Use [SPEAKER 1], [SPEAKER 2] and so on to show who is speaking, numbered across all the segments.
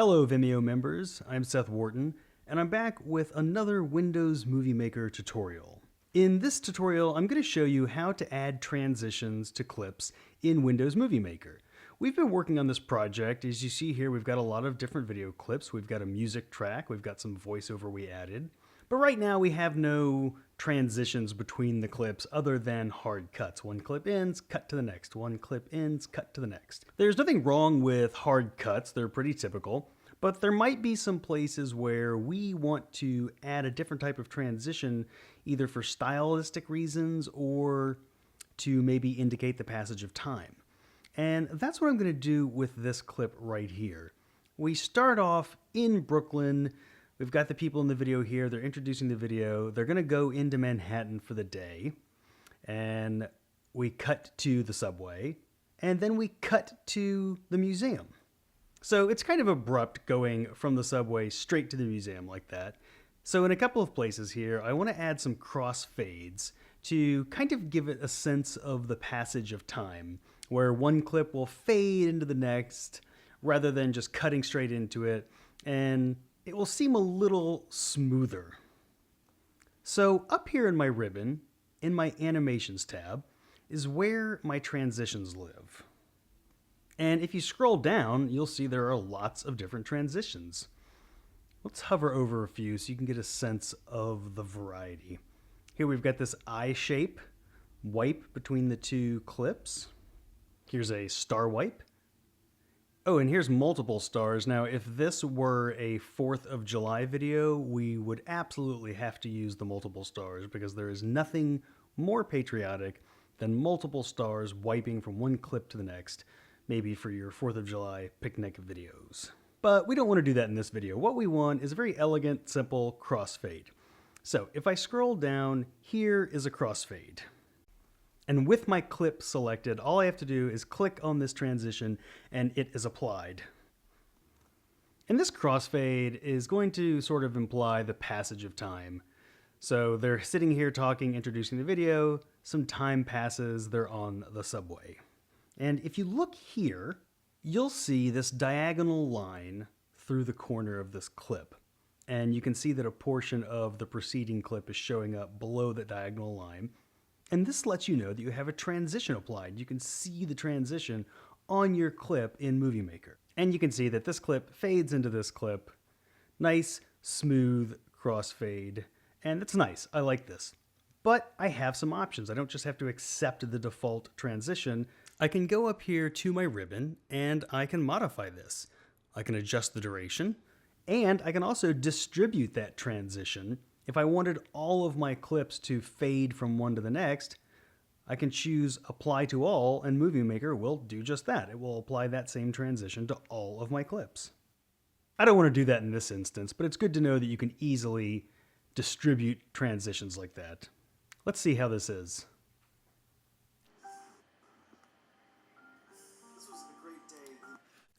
[SPEAKER 1] Hello Vimeo members, I'm Seth Wharton, and I'm back with another Windows Movie Maker tutorial. In this tutorial, I'm going to show you how to add transitions to clips in Windows Movie Maker. We've been working on this project. As you see here, we've got a lot of different video clips. We've got a music track, we've got some voiceover we added. But right now we have no transitions between the clips other than hard cuts. One clip ends, cut to the next. One clip ends, cut to the next. There's nothing wrong with hard cuts, they're pretty typical, but there might be some places where we want to add a different type of transition, either for stylistic reasons or to maybe indicate the passage of time. And that's what I'm going to do with this clip right here. We start off in Brooklyn. We've got the people in the video here. They're introducing the video. They're going to go into Manhattan for the day. And we cut to the subway. And then we cut to the museum. So it's kind of abrupt going from the subway straight to the museum like that. So in a couple of places here, I want to add some crossfades to kind of give it a sense of the passage of time, where one clip will fade into the next rather than just cutting straight into it. And it will seem a little smoother. So up here in my ribbon, in my Animations tab, is where my transitions live. And if you scroll down, you'll see there are lots of different transitions. Let's hover over a few so you can get a sense of the variety. Here we've got this eye shape, wipe between the two clips. Here's a star wipe. Oh, and here's multiple stars. Now, if this were a 4th of July video, we would absolutely have to use the multiple stars because there is nothing more patriotic than multiple stars wiping from one clip to the next, maybe for your 4th of July picnic videos. But we don't want to do that in this video. What we want is a very elegant, simple crossfade. So if I scroll down, here is a crossfade. And with my clip selected, all I have to do is click on this transition and it is applied. And this crossfade is going to sort of imply the passage of time. So they're sitting here talking, introducing the video, some time passes, they're on the subway. And if you look here, you'll see this diagonal line through the corner of this clip. And you can see that a portion of the preceding clip is showing up below the diagonal line. And this lets you know that you have a transition applied. You can see the transition on your clip in Movie Maker. And you can see that this clip fades into this clip. Nice, smooth crossfade. And it's nice. I like this. But I have some options. I don't just have to accept the default transition. I can go up here to my ribbon and I can modify this. I can adjust the duration and I can also distribute that transition. If I wanted all of my clips to fade from one to the next, I can choose Apply to All, and Movie Maker will do just that. It will apply that same transition to all of my clips. I don't want to do that in this instance, but it's good to know that you can easily distribute transitions like that. Let's see how this is.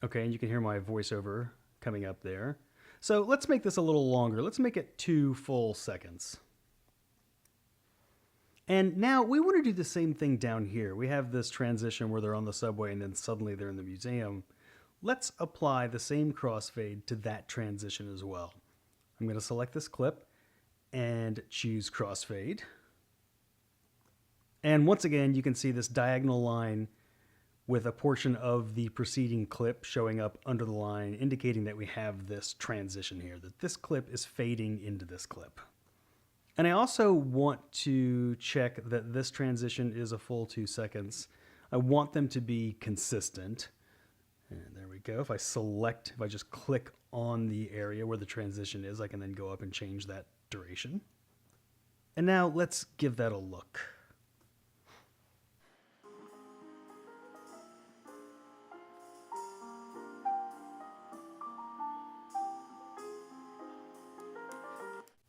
[SPEAKER 1] Okay, and you can hear my voiceover coming up there. So let's make this a little longer. Let's make it 2 full seconds. And now we want to do the same thing down here. We have this transition where they're on the subway and then suddenly they're in the museum. Let's apply the same crossfade to that transition as well. I'm going to select this clip and choose crossfade. And once again, you can see this diagonal line with a portion of the preceding clip showing up under the line, indicating that we have this transition here, that this clip is fading into this clip. And I also want to check that this transition is a full 2 seconds. I want them to be consistent. And there we go. If I just click on the area where the transition is, I can then go up and change that duration. And now let's give that a look.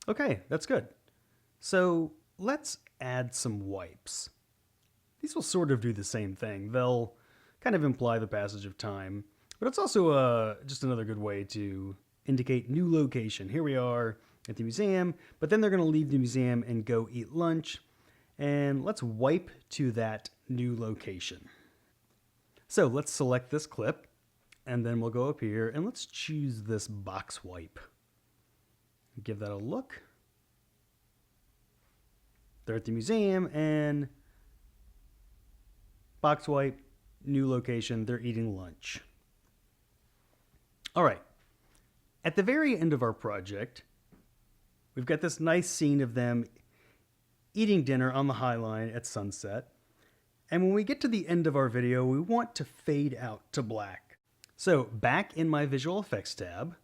[SPEAKER 1] Okay, that's good. So let's add some wipes. These will sort of do the same thing. They'll kind of imply the passage of time, but it's also just another good way to indicate new location. Here we are at the museum, but then they're going to leave the museum and go eat lunch. And let's wipe to that new location. So let's select this clip And then we'll go up here and let's choose this box wipe. Give that a look. They're at the museum and box wipe, new location, they're eating lunch. All right, at the very end of our project, we've got this nice scene of them eating dinner on the High Line at sunset. And when we get to the end of our video, we want to fade out to black. So back in my visual effects tab,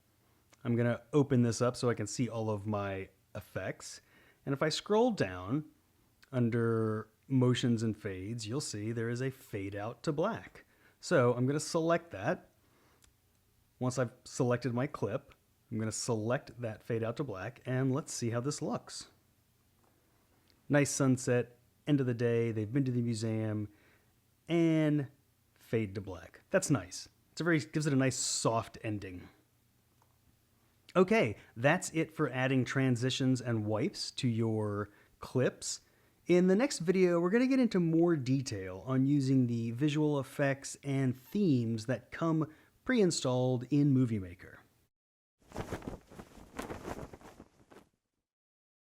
[SPEAKER 1] I'm gonna open this up so I can see all of my effects. And if I scroll down under motions and fades, you'll see there is a fade out to black. So I'm gonna select that. Once I've selected my clip, I'm gonna select that fade out to black and let's see how this looks. Nice sunset, end of the day, they've been to the museum, and fade to black. That's nice. Gives it a nice soft ending. Okay, that's it for adding transitions and wipes to your clips. In the next video, we're going to get into more detail on using the visual effects and themes that come pre-installed in Movie Maker.